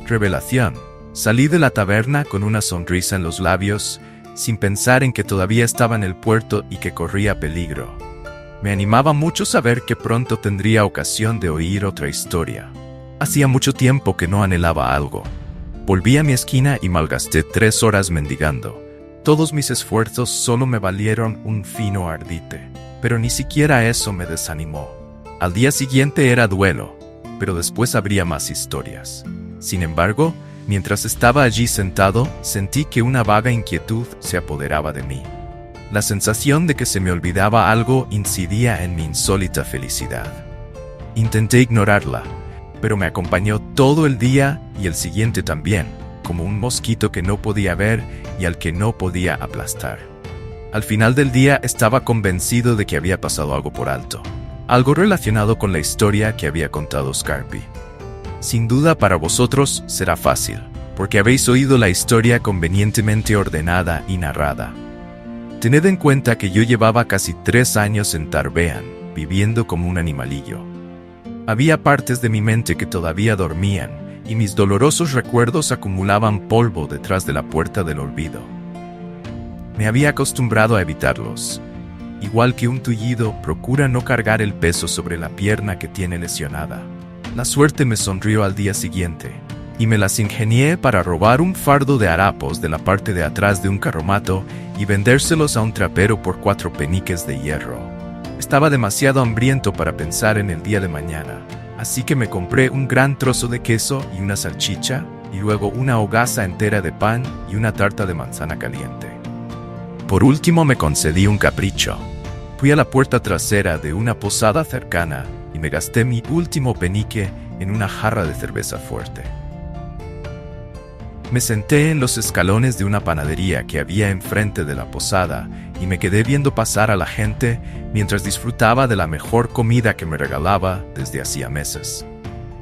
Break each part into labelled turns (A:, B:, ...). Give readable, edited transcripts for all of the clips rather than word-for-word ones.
A: Revelación. Salí de la taberna con una sonrisa en los labios, sin pensar en que todavía estaba en el puerto y que corría peligro. Me animaba mucho saber que pronto tendría ocasión de oír otra historia. Hacía mucho tiempo que no anhelaba algo. Volví a mi esquina y malgasté 3 horas mendigando. Todos mis esfuerzos solo me valieron un fino ardite, pero ni siquiera eso me desanimó. Al día siguiente era duelo, pero después habría más historias. Sin embargo, mientras estaba allí sentado, sentí que una vaga inquietud se apoderaba de mí. La sensación de que se me olvidaba algo incidía en mi insólita felicidad. Intenté ignorarla, pero me acompañó todo el día y el siguiente también, como un mosquito que no podía ver y al que no podía aplastar. Al final del día estaba convencido de que había pasado algo por alto, algo relacionado con la historia que había contado Scarpy. Sin duda para vosotros será fácil, porque habéis oído la historia convenientemente ordenada y narrada. Tened en cuenta que yo llevaba casi 3 años en Tarbean, viviendo como un animalillo. Había partes de mi mente que todavía dormían, y mis dolorosos recuerdos acumulaban polvo detrás de la puerta del olvido. Me había acostumbrado a evitarlos. Igual que un tullido, procura no cargar el peso sobre la pierna que tiene lesionada. La suerte me sonrió al día siguiente, y me las ingenié para robar un fardo de harapos de la parte de atrás de un carromato y vendérselos a un trapero por 4 peniques de hierro. Estaba demasiado hambriento para pensar en el día de mañana, así que me compré un gran trozo de queso y una salchicha, y luego una hogaza entera de pan y una tarta de manzana caliente. Por último me concedí un capricho. Fui a la puerta trasera de una posada cercana y me gasté mi último penique en una jarra de cerveza fuerte. Me senté en los escalones de una panadería que había enfrente de la posada y me quedé viendo pasar a la gente mientras disfrutaba de la mejor comida que me regalaba desde hacía meses.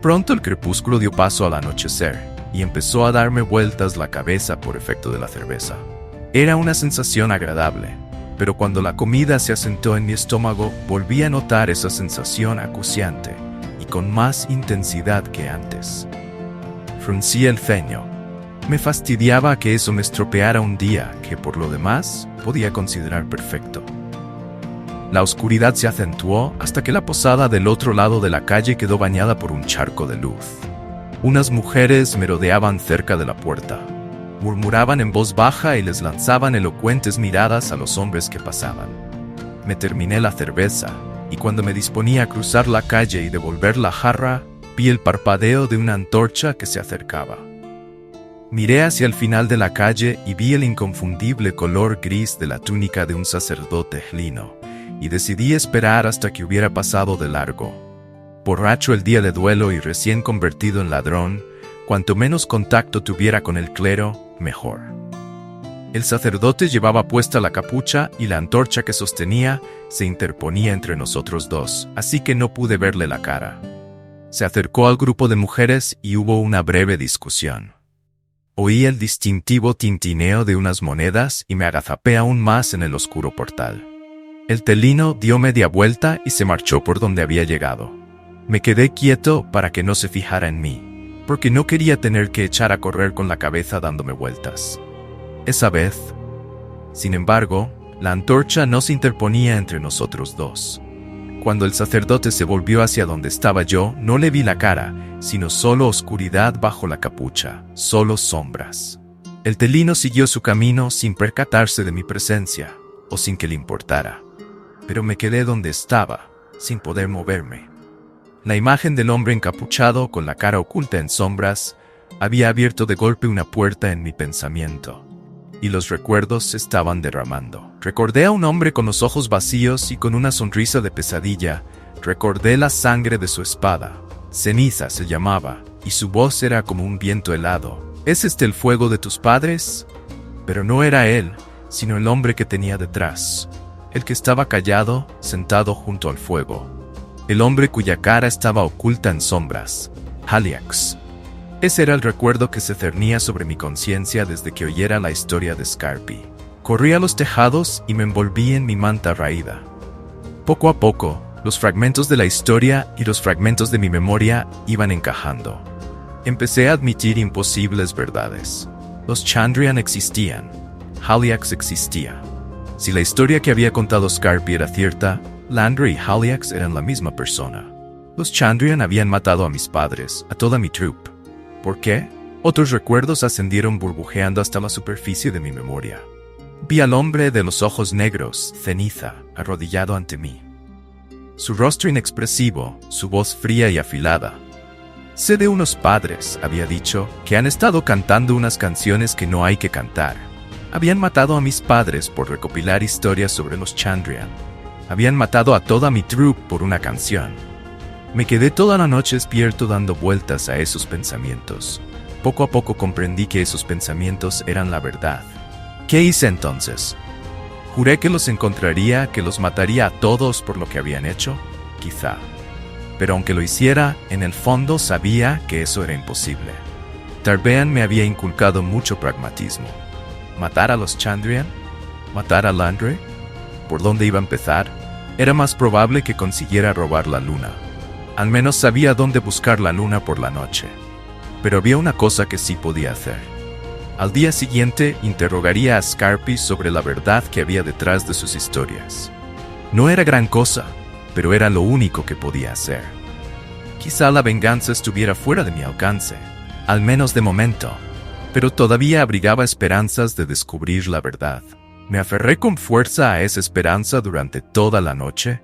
A: Pronto el crepúsculo dio paso al anochecer y empezó a darme vueltas la cabeza por efecto de la cerveza. Era una sensación agradable, pero cuando la comida se asentó en mi estómago volví a notar esa sensación acuciante y con más intensidad que antes. Fruncí el ceño. Me fastidiaba que eso me estropeara un día que por lo demás podía considerar perfecto. La oscuridad se acentuó hasta que la posada del otro lado de la calle quedó bañada por un charco de luz. Unas mujeres merodeaban cerca de la puerta. Murmuraban en voz baja y les lanzaban elocuentes miradas a los hombres que pasaban. Me terminé la cerveza, y cuando me disponía a cruzar la calle y devolver la jarra, vi el parpadeo de una antorcha que se acercaba. Miré hacia el final de la calle y vi el inconfundible color gris de la túnica de un sacerdote lino, y decidí esperar hasta que hubiera pasado de largo. Borracho el día de duelo y recién convertido en ladrón, cuanto menos contacto tuviera con el clero, mejor. El sacerdote llevaba puesta la capucha y la antorcha que sostenía se interponía entre nosotros dos, así que no pude verle la cara. Se acercó al grupo de mujeres y hubo una breve discusión. Oí el distintivo tintineo de unas monedas y me agazapé aún más en el oscuro portal. El telino dio media vuelta y se marchó por donde había llegado. Me quedé quieto para que no se fijara en mí, porque no quería tener que echar a correr con la cabeza dándome vueltas. Esa vez, sin embargo, la antorcha no se interponía entre nosotros dos. Cuando el sacerdote se volvió hacia donde estaba yo, no le vi la cara, sino solo oscuridad bajo la capucha, solo sombras. El telino siguió su camino sin percatarse de mi presencia, o sin que le importara. Pero me quedé donde estaba, sin poder moverme. La imagen del hombre encapuchado, con la cara oculta en sombras, había abierto de golpe una puerta en mi pensamiento. Y los recuerdos se estaban derramando. Recordé a un hombre con los ojos vacíos y con una sonrisa de pesadilla. Recordé la sangre de su espada. Ceniza se llamaba, y su voz era como un viento helado. ¿Es este el fuego de tus padres? Pero no era él, sino el hombre que tenía detrás. El que estaba callado, sentado junto al fuego. El hombre cuya cara estaba oculta en sombras. Haliax. Ese era el recuerdo que se cernía sobre mi conciencia desde que oyera la historia de Scarpy. Corrí a los tejados y me envolví en mi manta raída. Poco a poco, los fragmentos de la historia y los fragmentos de mi memoria iban encajando. Empecé a admitir imposibles verdades. Los Chandrian existían. Haliax existía. Si la historia que había contado Scarpi era cierta, Landry y Haliax eran la misma persona. Los Chandrian habían matado a mis padres, a toda mi troupe. ¿Por qué? Otros recuerdos ascendieron burbujeando hasta la superficie de mi memoria. Vi al hombre de los ojos negros, ceniza, arrodillado ante mí. Su rostro inexpresivo, su voz fría y afilada. Sé de unos padres, había dicho, que han estado cantando unas canciones que no hay que cantar. Habían matado a mis padres por recopilar historias sobre los Chandrian. Habían matado a toda mi troupe por una canción. Me quedé toda la noche despierto dando vueltas a esos pensamientos. Poco a poco comprendí que esos pensamientos eran la verdad. ¿Qué hice entonces? ¿Juré que los encontraría, que los mataría a todos por lo que habían hecho? Quizá. Pero aunque lo hiciera, en el fondo sabía que eso era imposible. Tarbean me había inculcado mucho pragmatismo. ¿Matar a los Chandrian? ¿Matar a Landry? ¿Por dónde iba a empezar? Era más probable que consiguiera robar la luna. Al menos sabía dónde buscar la luna por la noche. Pero había una cosa que sí podía hacer. Al día siguiente interrogaría a Scarpi sobre la verdad que había detrás de sus historias. No era gran cosa, pero era lo único que podía hacer. Quizá la venganza estuviera fuera de mi alcance, al menos de momento, pero todavía abrigaba esperanzas de descubrir la verdad. Me aferré con fuerza a esa esperanza durante toda la noche,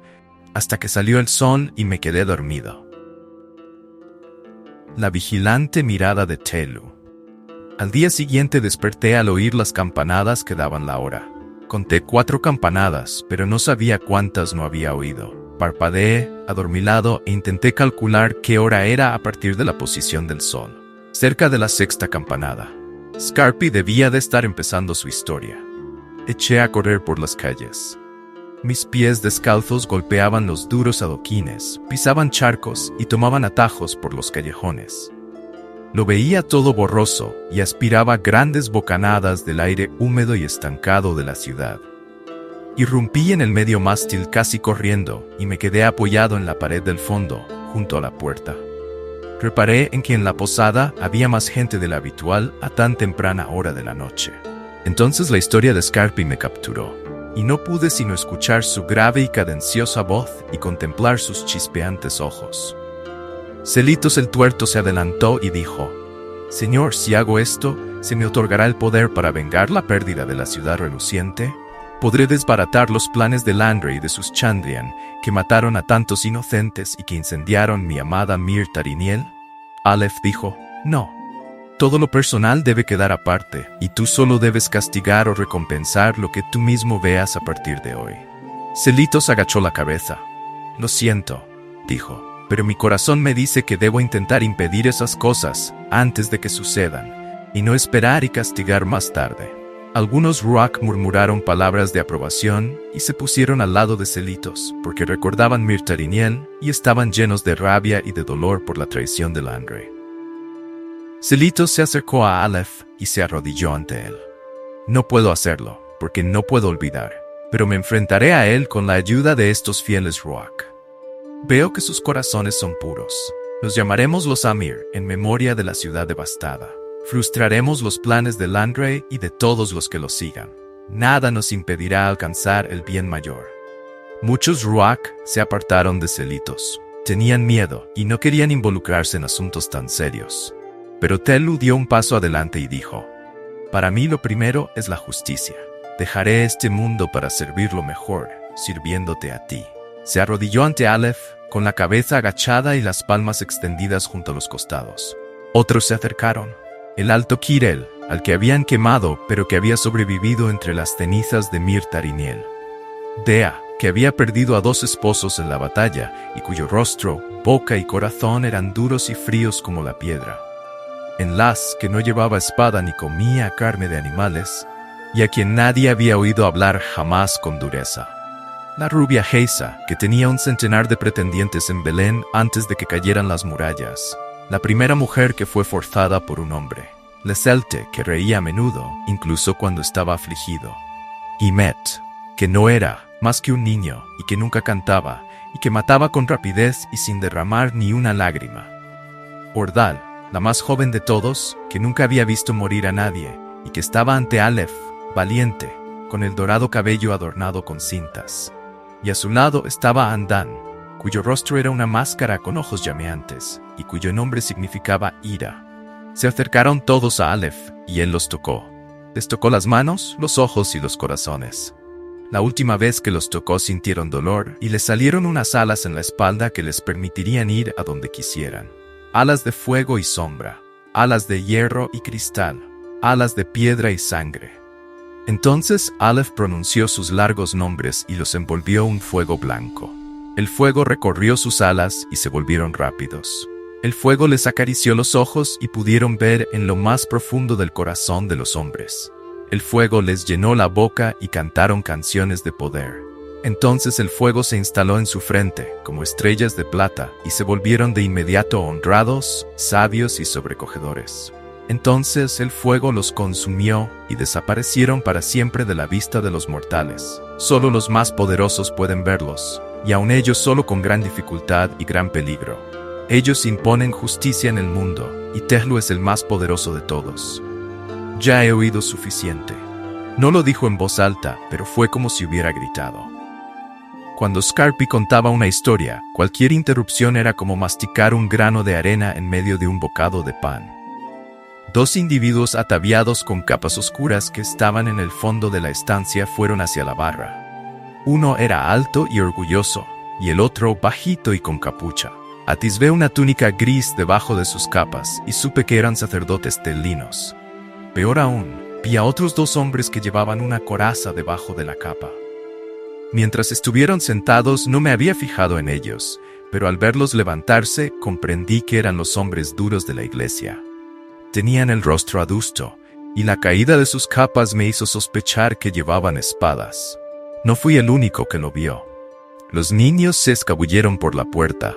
A: hasta que salió el sol y me quedé dormido. La vigilante mirada de Telu. Al día siguiente desperté al oír las campanadas que daban la hora. Conté 4 campanadas, pero no sabía cuántas no había oído. Parpadeé, adormilado, e intenté calcular qué hora era a partir de la posición del sol. Cerca de la 6ª campanada. Scarpi debía de estar empezando su historia. Eché a correr por las calles. Mis pies descalzos golpeaban los duros adoquines, pisaban charcos y tomaban atajos por los callejones. Lo veía todo borroso y aspiraba grandes bocanadas del aire húmedo y estancado de la ciudad. Irrumpí en el medio mástil casi corriendo y me quedé apoyado en la pared del fondo, junto a la puerta. Reparé en que en la posada había más gente de la habitual a tan temprana hora de la noche. Entonces la historia de Scarpi me capturó, y no pude sino escuchar su grave y cadenciosa voz y contemplar sus chispeantes ojos. Celitos el tuerto se adelantó y dijo: «Señor, si hago esto, ¿se me otorgará el poder para vengar la pérdida de la ciudad reluciente? ¿Podré desbaratar los planes de Landry y de sus Chandrian, que mataron a tantos inocentes y que incendiaron mi amada Mir Tariniel?» Aleph dijo: «No. Todo lo personal debe quedar aparte, y tú solo debes castigar o recompensar lo que tú mismo veas a partir de hoy». Celitos agachó la cabeza. «Lo siento», dijo, «pero mi corazón me dice que debo intentar impedir esas cosas antes de que sucedan, y no esperar y castigar más tarde». Algunos Ruach murmuraron palabras de aprobación y se pusieron al lado de Celitos, porque recordaban Mir Tariniel y estaban llenos de rabia y de dolor por la traición de Landry. Celitos se acercó a Aleph y se arrodilló ante él. «No puedo hacerlo, porque no puedo olvidar, pero me enfrentaré a él con la ayuda de estos fieles Ruach. Veo que sus corazones son puros. Los llamaremos los Amir, en memoria de la ciudad devastada. Frustraremos los planes de Landry y de todos los que lo sigan. Nada nos impedirá alcanzar el bien mayor». Muchos Ruach se apartaron de Celitos. Tenían miedo y no querían involucrarse en asuntos tan serios. Pero Telu dio un paso adelante y dijo: «Para mí lo primero es la justicia. Dejaré este mundo para servirlo mejor, sirviéndote a ti». Se arrodilló ante Aleph, con la cabeza agachada y las palmas extendidas junto a los costados. Otros se acercaron. El alto Kirel, al que habían quemado pero que había sobrevivido entre las cenizas de Mir Tariniel. Dea, que había perdido a 2 esposos en la batalla y cuyo rostro, boca y corazón eran duros y fríos como la piedra. Enlace, que no llevaba espada ni comía carne de animales, y a quien nadie había oído hablar jamás con dureza. La rubia Geisa, que tenía un centenar de pretendientes en Belén antes de que cayeran las murallas. La primera mujer que fue forzada por un hombre. Leselte, que reía a menudo, incluso cuando estaba afligido. Y Met, que no era más que un niño y que nunca cantaba y que mataba con rapidez y sin derramar ni una lágrima. Ordal, la más joven de todos, que nunca había visto morir a nadie, y que estaba ante Aleph, valiente, con el dorado cabello adornado con cintas. Y a su lado estaba Andan, cuyo rostro era una máscara con ojos llameantes, y cuyo nombre significaba ira. Se acercaron todos a Aleph, y él los tocó. Les tocó las manos, los ojos y los corazones. La última vez que los tocó sintieron dolor, y les salieron unas alas en la espalda que les permitirían ir a donde quisieran. Alas de fuego y sombra, alas de hierro y cristal, alas de piedra y sangre. Entonces Aleph pronunció sus largos nombres y los envolvió un fuego blanco. El fuego recorrió sus alas y se volvieron rápidos. El fuego les acarició los ojos y pudieron ver en lo más profundo del corazón de los hombres. El fuego les llenó la boca y cantaron canciones de poder. Entonces el fuego se instaló en su frente, como estrellas de plata, y se volvieron de inmediato honrados, sabios y sobrecogedores. Entonces el fuego los consumió y desaparecieron para siempre de la vista de los mortales. Solo los más poderosos pueden verlos, y aun ellos solo con gran dificultad y gran peligro. Ellos imponen justicia en el mundo, y Tehlu es el más poderoso de todos. Ya he oído suficiente. No lo dijo en voz alta, pero fue como si hubiera gritado. Cuando Scarpi contaba una historia, cualquier interrupción era como masticar un grano de arena en medio de un bocado de pan. Dos individuos ataviados con capas oscuras que estaban en el fondo de la estancia fueron hacia la barra. Uno era alto y orgulloso, y el otro bajito y con capucha. Atisbé una túnica gris debajo de sus capas y supe que eran sacerdotes telinos. Peor aún, vi a otros dos hombres que llevaban una coraza debajo de la capa. Mientras estuvieron sentados no me había fijado en ellos, pero al verlos levantarse comprendí que eran los hombres duros de la iglesia. Tenían el rostro adusto, y la caída de sus capas me hizo sospechar que llevaban espadas. No fui el único que lo vio. Los niños se escabulleron por la puerta.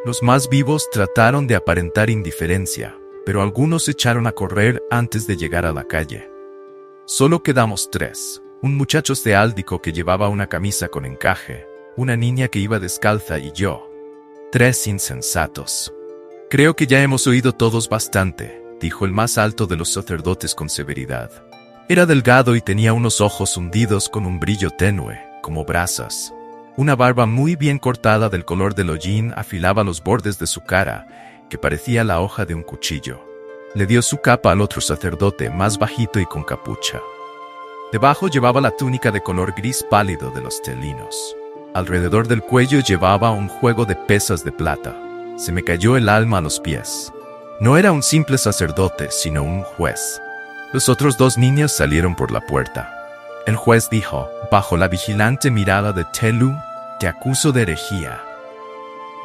A: Los más vivos trataron de aparentar indiferencia, pero algunos se echaron a correr antes de llegar a la calle. Solo quedamos tres. Un muchacho ceáldico que llevaba una camisa con encaje, una niña que iba descalza y yo. Tres insensatos. Creo que ya hemos oído todos bastante, dijo el más alto de los sacerdotes con severidad. Era delgado y tenía unos ojos hundidos con un brillo tenue, como brasas. Una barba muy bien cortada del color del hollín afilaba los bordes de su cara, que parecía la hoja de un cuchillo. Le dio su capa al otro sacerdote, más bajito y con capucha. Debajo llevaba la túnica de color gris pálido de los telinos. Alrededor del cuello llevaba un juego de pesas de plata. Se me cayó el alma a los pies. No era un simple sacerdote, sino un juez. Los otros dos niños salieron por la puerta. El juez dijo, bajo la vigilante mirada de Tehlu, te acuso de herejía.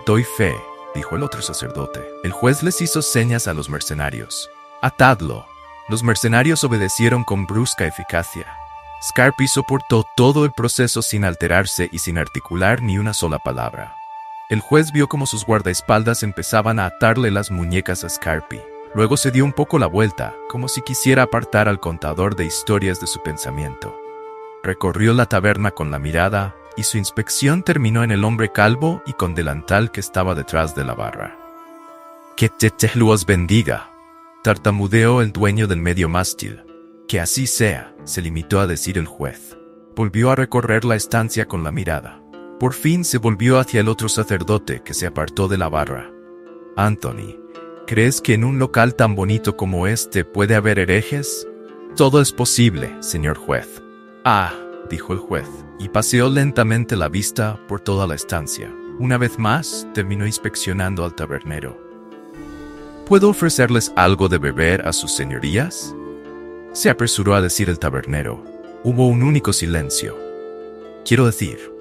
A: Doy fe, dijo el otro sacerdote. El juez les hizo señas a los mercenarios. Atadlo. Los mercenarios obedecieron con brusca eficacia. Scarpi soportó todo el proceso sin alterarse y sin articular ni una sola palabra. El juez vio cómo sus guardaespaldas empezaban a atarle las muñecas a Scarpi. Luego se dio un poco la vuelta, como si quisiera apartar al contador de historias de su pensamiento. Recorrió la taberna con la mirada, y su inspección terminó en el hombre calvo y con delantal que estaba detrás de la barra. «Que Tehlu os bendiga», tartamudeó el dueño del medio mástil. «Que así sea», se limitó a decir el juez. Volvió a recorrer la estancia con la mirada. Por fin se volvió hacia el otro sacerdote que se apartó de la barra. «Anthony, ¿crees que en un local tan bonito como este puede haber herejes?» «Todo es posible, señor juez». «Ah», dijo el juez, y paseó lentamente la vista por toda la estancia. Una vez más, terminó inspeccionando al tabernero. «¿Puedo ofrecerles algo de beber a sus señorías?», se apresuró a decir el tabernero. Hubo un único silencio. «Quiero decir,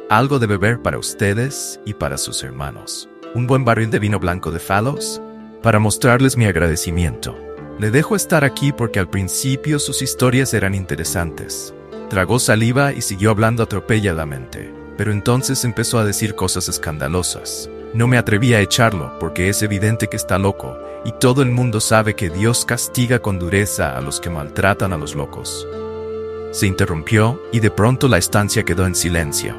A: algo de beber para ustedes y para sus hermanos. Un buen barril de vino blanco de Falos, para mostrarles mi agradecimiento. Le dejo estar aquí porque al principio sus historias eran interesantes». Tragó saliva y siguió hablando atropelladamente, pero entonces empezó a decir cosas escandalosas. No me atreví a echarlo porque es evidente que está loco, y todo el mundo sabe que Dios castiga con dureza a los que maltratan a los locos. Se interrumpió y de pronto la estancia quedó en silencio.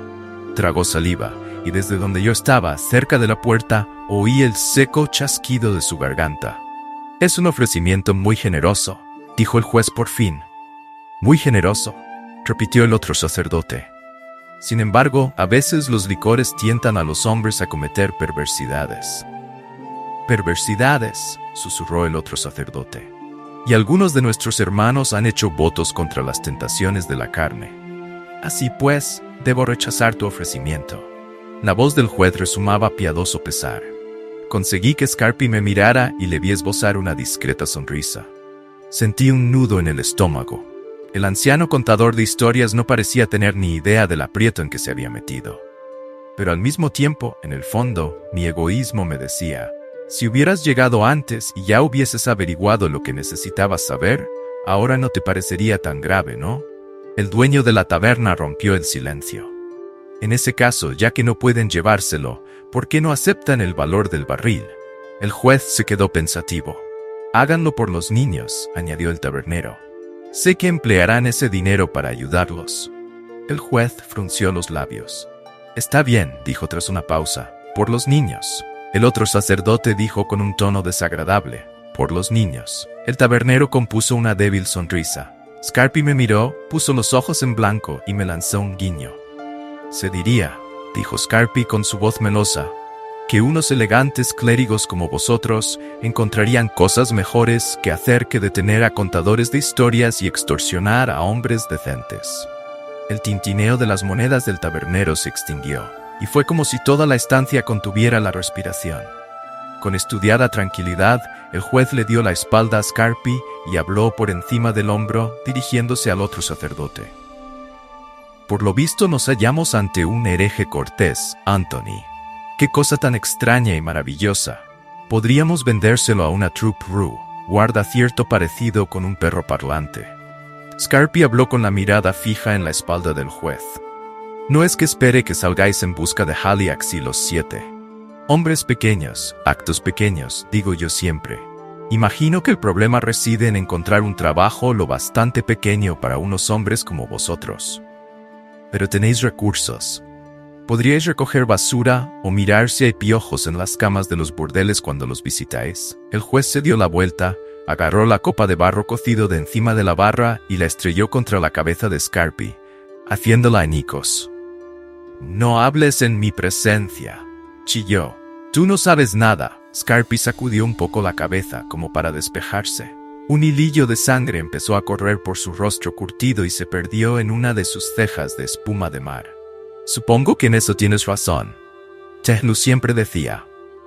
A: Tragó saliva, y desde donde yo estaba, cerca de la puerta, oí el seco chasquido de su garganta. Es un ofrecimiento muy generoso, dijo el juez por fin. Muy generoso, repitió el otro sacerdote. Sin embargo, a veces los licores tientan a los hombres a cometer perversidades. Perversidades, susurró el otro sacerdote. Y algunos de nuestros hermanos han hecho votos contra las tentaciones de la carne. Así pues, debo rechazar tu ofrecimiento. La voz del juez resumaba piadoso pesar. Conseguí que Scarpi me mirara y le vi esbozar una discreta sonrisa. Sentí un nudo en el estómago. El anciano contador de historias no parecía tener ni idea del aprieto en que se había metido. Pero al mismo tiempo, en el fondo, mi egoísmo me decía: si hubieras llegado antes y ya hubieses averiguado lo que necesitabas saber, ahora no te parecería tan grave, ¿no? El dueño de la taberna rompió el silencio. En ese caso, ya que no pueden llevárselo, ¿por qué no aceptan el valor del barril? El juez se quedó pensativo. Háganlo por los niños, añadió el tabernero. Sé que emplearán ese dinero para ayudarlos. El juez frunció los labios. Está bien, dijo tras una pausa, por los niños. El otro sacerdote dijo con un tono desagradable, por los niños. El tabernero compuso una débil sonrisa. Scarpi me miró, puso los ojos en blanco y me lanzó un guiño. Se diría, dijo Scarpi con su voz melosa, que unos elegantes clérigos como vosotros encontrarían cosas mejores que hacer que detener a contadores de historias y extorsionar a hombres decentes. El tintineo de las monedas del tabernero se extinguió, y fue como si toda la estancia contuviera la respiración. Con estudiada tranquilidad, el juez le dio la espalda a Scarpi y habló por encima del hombro, dirigiéndose al otro sacerdote. Por lo visto nos hallamos ante un hereje cortés, Anthony. ¡Qué cosa tan extraña y maravillosa! Podríamos vendérselo a una troupe rue. Guarda cierto parecido con un perro parlante. Scarpi habló con la mirada fija en la espalda del juez. No es que espere que salgáis en busca de Haliax y los 7. Hombres pequeños, actos pequeños, digo yo siempre. Imagino que el problema reside en encontrar un trabajo lo bastante pequeño para unos hombres como vosotros. Pero tenéis recursos. ¿Podríais recoger basura o mirar si hay piojos en las camas de los burdeles cuando los visitáis? El juez se dio la vuelta, agarró la copa de barro cocido de encima de la barra y la estrelló contra la cabeza de Scarpi, haciéndola añicos. «No hables en mi presencia», chilló. «Tú no sabes nada». Scarpi sacudió un poco la cabeza como para despejarse. Un hilillo de sangre empezó a correr por su rostro curtido y se perdió en una de sus cejas de espuma de mar. Supongo que en eso tienes razón. Tehlu siempre decía.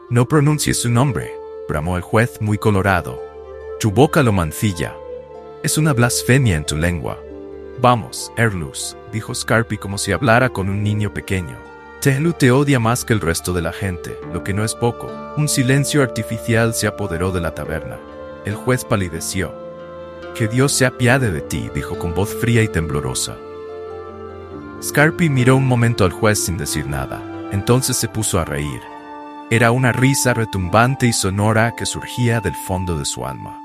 A: No pronuncies su nombre, bramó el juez muy colorado. Tu boca lo mancilla. Es una blasfemia en tu lengua. Vamos, Erlus, dijo Scarpi como si hablara con un niño pequeño. Tehlu te odia más que el resto de la gente, lo que no es poco. Un silencio artificial se apoderó de la taberna. El juez palideció. Que Dios se apiade de ti, dijo con voz fría y temblorosa. Scarpi miró un momento al juez sin decir nada. Entonces se puso a reír. Era una risa retumbante y sonora que surgía del fondo de su alma.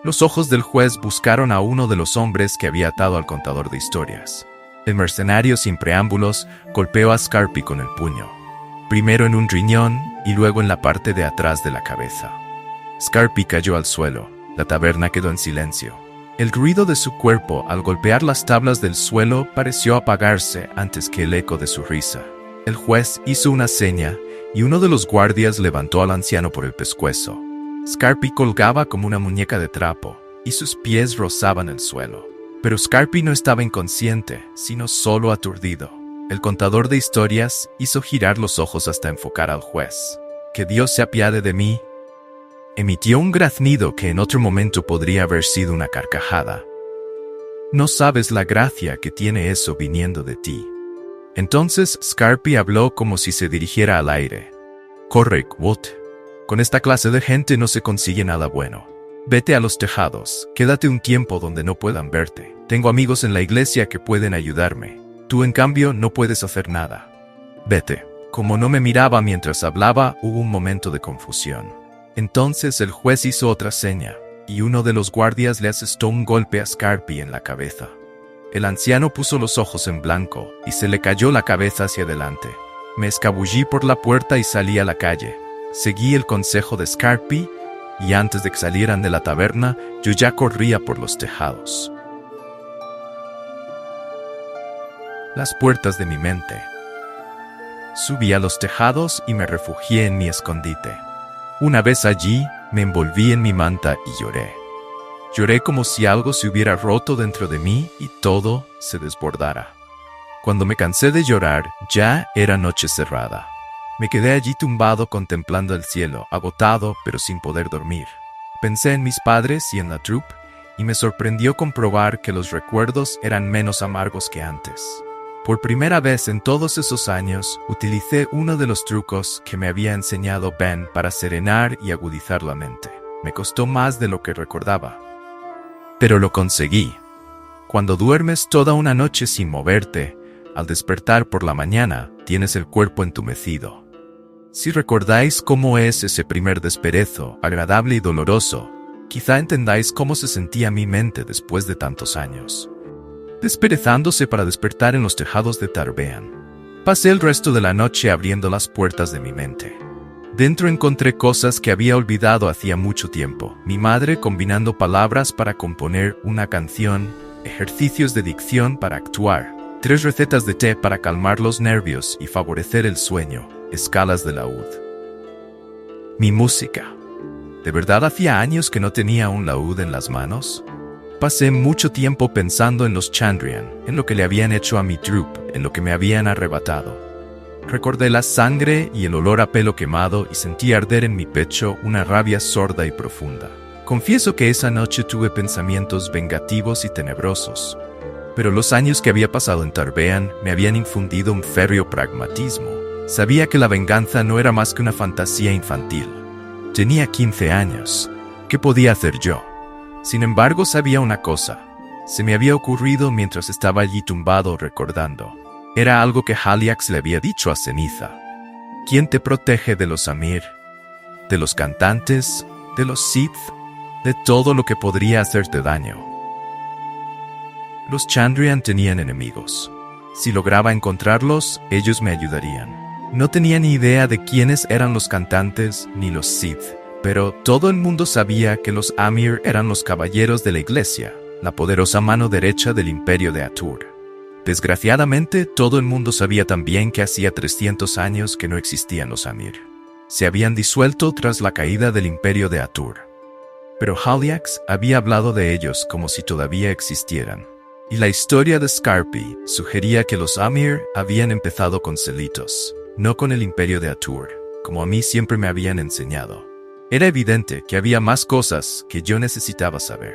A: Los ojos del juez buscaron a uno de los hombres que había atado al contador de historias. El mercenario, sin preámbulos, golpeó a Scarpi con el puño. Primero en un riñón y luego en la parte de atrás de la cabeza. Scarpi cayó al suelo. La taberna quedó en silencio. El ruido de su cuerpo al golpear las tablas del suelo pareció apagarse antes que el eco de su risa. El juez hizo una seña y uno de los guardias levantó al anciano por el pescuezo. Scarpi colgaba como una muñeca de trapo y sus pies rozaban el suelo. Pero Scarpi no estaba inconsciente, sino solo aturdido. El contador de historias hizo girar los ojos hasta enfocar al juez. «Que Dios se apiade de mí». Emitió un graznido que en otro momento podría haber sido una carcajada. «No sabes la gracia que tiene eso viniendo de ti». Entonces Scarpi habló como si se dirigiera al aire. «Corre, Wood. Con esta clase de gente no se consigue nada bueno. Vete a los tejados, quédate un tiempo donde no puedan verte. Tengo amigos en la iglesia que pueden ayudarme. Tú, en cambio, no puedes hacer nada. Vete». Como no me miraba mientras hablaba, hubo un momento de confusión. Entonces el juez hizo otra seña, y uno de los guardias le asestó un golpe a Scarpi en la cabeza. El anciano puso los ojos en blanco, y se le cayó la cabeza hacia adelante. Me escabullí por la puerta y salí a la calle. Seguí el consejo de Scarpi, y antes de que salieran de la taberna, yo ya corría por los tejados. Las puertas de mi mente. Subí a los tejados y me refugié en mi escondite. Una vez allí, me envolví en mi manta y lloré. Lloré como si algo se hubiera roto dentro de mí y todo se desbordara. Cuando me cansé de llorar, ya era noche cerrada. Me quedé allí tumbado contemplando el cielo, agotado pero sin poder dormir. Pensé en mis padres y en la troupe, y me sorprendió comprobar que los recuerdos eran menos amargos que antes. Por primera vez en todos esos años, utilicé uno de los trucos que me había enseñado Ben para serenar y agudizar la mente. Me costó más de lo que recordaba. Pero lo conseguí. Cuando duermes toda una noche sin moverte, al despertar por la mañana, tienes el cuerpo entumecido. Si recordáis cómo es ese primer desperezo, agradable y doloroso, quizá entendáis cómo se sentía mi mente después de tantos años. Desperezándose para despertar en los tejados de Tarbean. Pasé el resto de la noche abriendo las puertas de mi mente. Dentro encontré cosas que había olvidado hacía mucho tiempo. Mi madre combinando palabras para componer una canción, ejercicios de dicción para actuar, 3 recetas de té para calmar los nervios y favorecer el sueño, escalas de laúd. Mi música. ¿De verdad hacía años que no tenía un laúd en las manos? Pasé mucho tiempo pensando en los Chandrian, en lo que le habían hecho a mi troupe, en lo que me habían arrebatado. Recordé la sangre y el olor a pelo quemado y sentí arder en mi pecho una rabia sorda y profunda. Confieso que esa noche tuve pensamientos vengativos y tenebrosos, pero los años que había pasado en Tarbean me habían infundido un férreo pragmatismo. Sabía que la venganza no era más que una fantasía infantil. Tenía 15 años. ¿Qué podía hacer yo? Sin embargo, sabía una cosa. Se me había ocurrido mientras estaba allí tumbado recordando. Era algo que Haliax le había dicho a Ceniza. ¿Quién te protege de los Amir? ¿De los cantantes? ¿De los Sith? ¿De todo lo que podría hacerte daño? Los Chandrian tenían enemigos. Si lograba encontrarlos, ellos me ayudarían. No tenía ni idea de quiénes eran los cantantes ni los Sith. Pero todo el mundo sabía que los Amir eran los caballeros de la Iglesia, la poderosa mano derecha del imperio de Atur. Desgraciadamente, todo el mundo sabía también que hacía 300 años que no existían los Amir. Se habían disuelto tras la caída del imperio de Atur. Pero Haliax había hablado de ellos como si todavía existieran. Y la historia de Scarpi sugería que los Amir habían empezado con Celitos, no con el imperio de Atur, como a mí siempre me habían enseñado. Era evidente que había más cosas que yo necesitaba saber.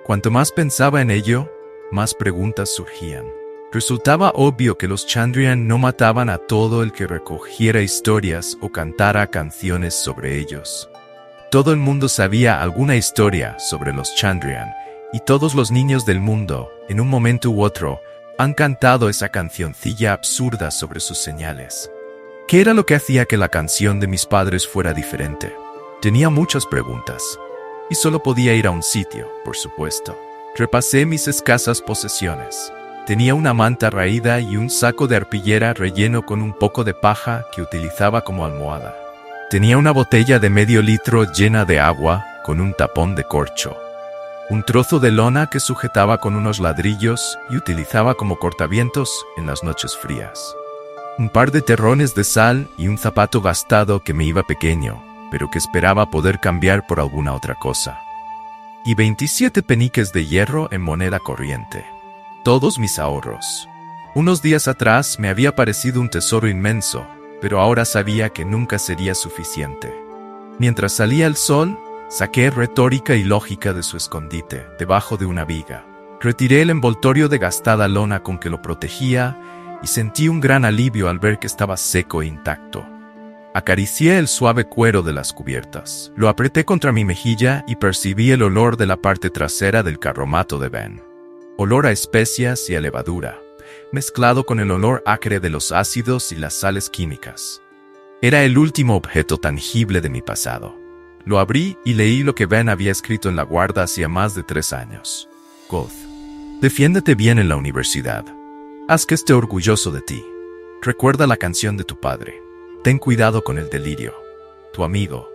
A: Cuanto más pensaba en ello, más preguntas surgían. Resultaba obvio que los Chandrian no mataban a todo el que recogiera historias o cantara canciones sobre ellos. Todo el mundo sabía alguna historia sobre los Chandrian, y todos los niños del mundo, en un momento u otro, han cantado esa cancioncilla absurda sobre sus señales. ¿Qué era lo que hacía que la canción de mis padres fuera diferente? Tenía muchas preguntas, y solo podía ir a un sitio, por supuesto. Repasé mis escasas posesiones. Tenía una manta raída y un saco de arpillera relleno con un poco de paja que utilizaba como almohada. Tenía una botella de medio litro llena de agua con un tapón de corcho. Un trozo de lona que sujetaba con unos ladrillos y utilizaba como cortavientos en las noches frías. Un par de terrones de sal y un zapato gastado que me iba pequeño, pero que esperaba poder cambiar por alguna otra cosa. Y 27 peniques de hierro en moneda corriente. Todos mis ahorros. Unos días atrás me había parecido un tesoro inmenso, pero ahora sabía que nunca sería suficiente. Mientras salía el sol, saqué retórica y lógica de su escondite, debajo de una viga. Retiré el envoltorio de gastada lona con que lo protegía y sentí un gran alivio al ver que estaba seco e intacto. Acaricié el suave cuero de las cubiertas. Lo apreté contra mi mejilla y percibí el olor de la parte trasera del carromato de Ben. Olor a especias y a levadura, mezclado con el olor acre de los ácidos y las sales químicas. Era el último objeto tangible de mi pasado. Lo abrí y leí lo que Ben había escrito en la guarda hacía más de 3 años. Goth, defiéndete bien en la universidad. Haz que esté orgulloso de ti. Recuerda la canción de tu padre. Ten cuidado con el delirio. Tu amigo,